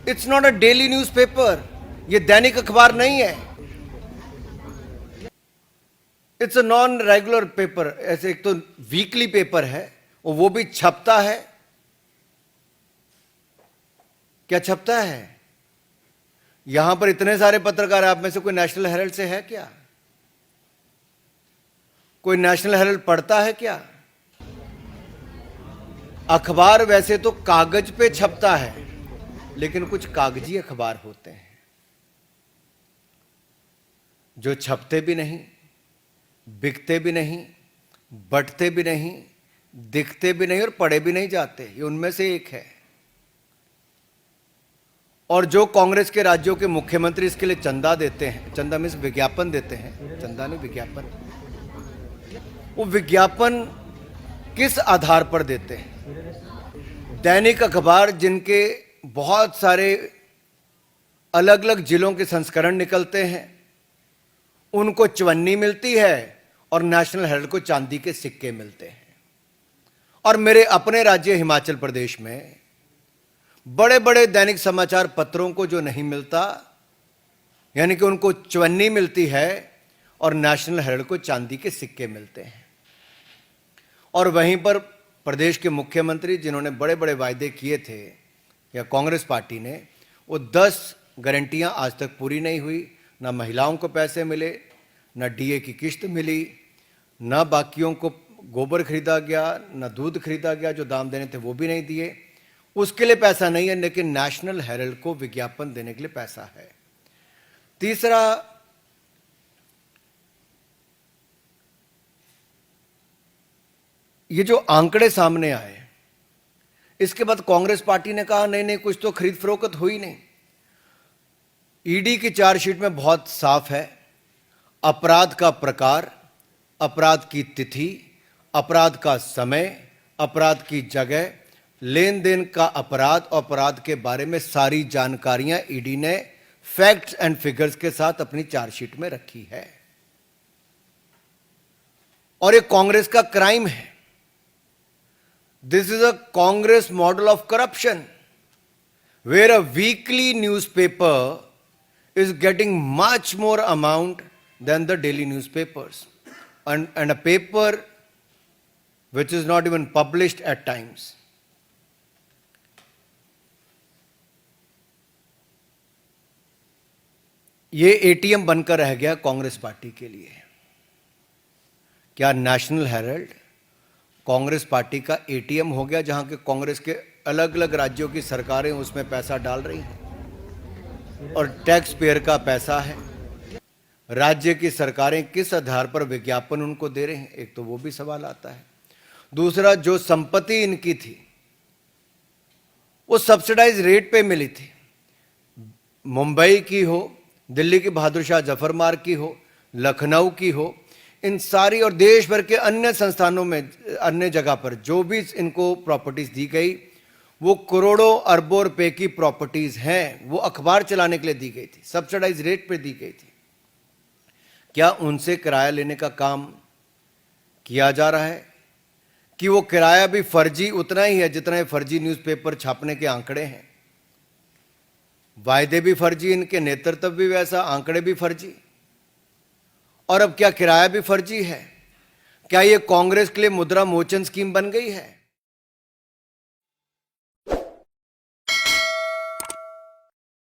It's not a daily newspaper, ये दैनिक अखबार नहीं है। It's a non regular paper. ऐसे एक तो वीकली पेपर है और वो भी छपता है। क्या छपता है? यहां पर इतने सारे पत्रकार, आप में से कोई नेशनल हेराल्ड से है क्या? कोई नेशनल हेराल्ड पढ़ता है क्या? अखबार वैसे तो कागज पे छपता है, लेकिन कुछ कागजी अखबार होते हैं जो छपते भी नहीं, बिकते भी नहीं, बंटते भी नहीं, दिखते भी नहीं और पढ़े भी नहीं जाते। ये उनमें से एक है। और जो कांग्रेस के राज्यों के मुख्यमंत्री इसके लिए चंदा देते हैं, चंदा मीन्स विज्ञापन देते हैं, चंदा नहीं विज्ञापन, वो विज्ञापन किस आधार पर देते हैं? दैनिक अखबार जिनके बहुत सारे अलग अलग जिलों के संस्करण निकलते हैं, उनको चवन्नी मिलती है और नेशनल हेराल्ड को चांदी के सिक्के मिलते हैं। और मेरे अपने राज्य हिमाचल प्रदेश में बड़े बड़े दैनिक समाचार पत्रों को जो नहीं मिलता, यानी कि उनको चवन्नी मिलती है और नेशनल हेराल्ड को चांदी के सिक्के मिलते हैं। और वहीं पर प्रदेश के मुख्यमंत्री जिन्होंने बड़े बड़े वायदे किए थे, या कांग्रेस पार्टी ने, वो 10 गारंटियां आज तक पूरी नहीं हुई। ना महिलाओं को पैसे मिले, ना डीए की किश्त मिली, ना बाकियों को गोबर खरीदा गया, ना दूध खरीदा गया, जो दाम देने थे वो भी नहीं दिए। उसके लिए पैसा नहीं है, लेकिन नेशनल हेराल्ड को विज्ञापन देने के लिए पैसा है। तीसरा, ये जो आंकड़े सामने आए, इसके बाद कांग्रेस पार्टी ने कहा नहीं नहीं, कुछ तो खरीद फरोख्त हुई नहीं। ईडी की चार्जशीट में बहुत साफ है, अपराध का प्रकार, अपराध की तिथि, अपराध का समय, अपराध की जगह, लेन देन का अपराध और अपराध के बारे में सारी जानकारियां ईडी ने फैक्ट्स एंड फिगर्स के साथ अपनी चार्जशीट में रखी है। और ये कांग्रेस का क्राइम है। This is a Congress model of corruption, where a weekly newspaper is getting much more amount than the daily newspapers, and a paper which is not even published at times. ये ATM बनकर रह गया Congress party के लिए। क्या national Herald Congress party का ATM हो गया, जहां के कांग्रेस के अलग अलग राज्यों की सरकारें उसमें पैसा डाल रही हैं और टैक्स पेयर का पैसा है? राज्य की सरकारें किस आधार पर विज्ञापन उनको दे रहे हैं, एक तो वो भी सवाल आता है। दूसरा, जो संपत्ति इनकी थी वो सब्सिडाइज रेट पे मिली थी। मुंबई की हो, दिल्ली की बहादुर शाह जफर मार्ग की हो, लखनऊ की हो, इन सारी और देश भर के अन्य संस्थानों में, अन्य जगह पर जो भी इनको प्रॉपर्टीज दी गई, वो करोड़ों अरबों रुपए की प्रॉपर्टीज हैं। वो अखबार चलाने के लिए दी गई थी, सब्सिडाइज रेट पे दी गई थी। क्या उनसे किराया लेने का काम किया जा रहा है? कि वो किराया भी फर्जी उतना ही है जितना फर्जी न्यूज़पेपर छापने के आंकड़े हैं? वायदे भी फर्जी, इनके नेतृत्व भी वैसा, आंकड़े भी फर्जी, और अब क्या किराया भी फर्जी है? क्या ये कांग्रेस के लिए मुद्रा मोचन स्कीम बन गई है?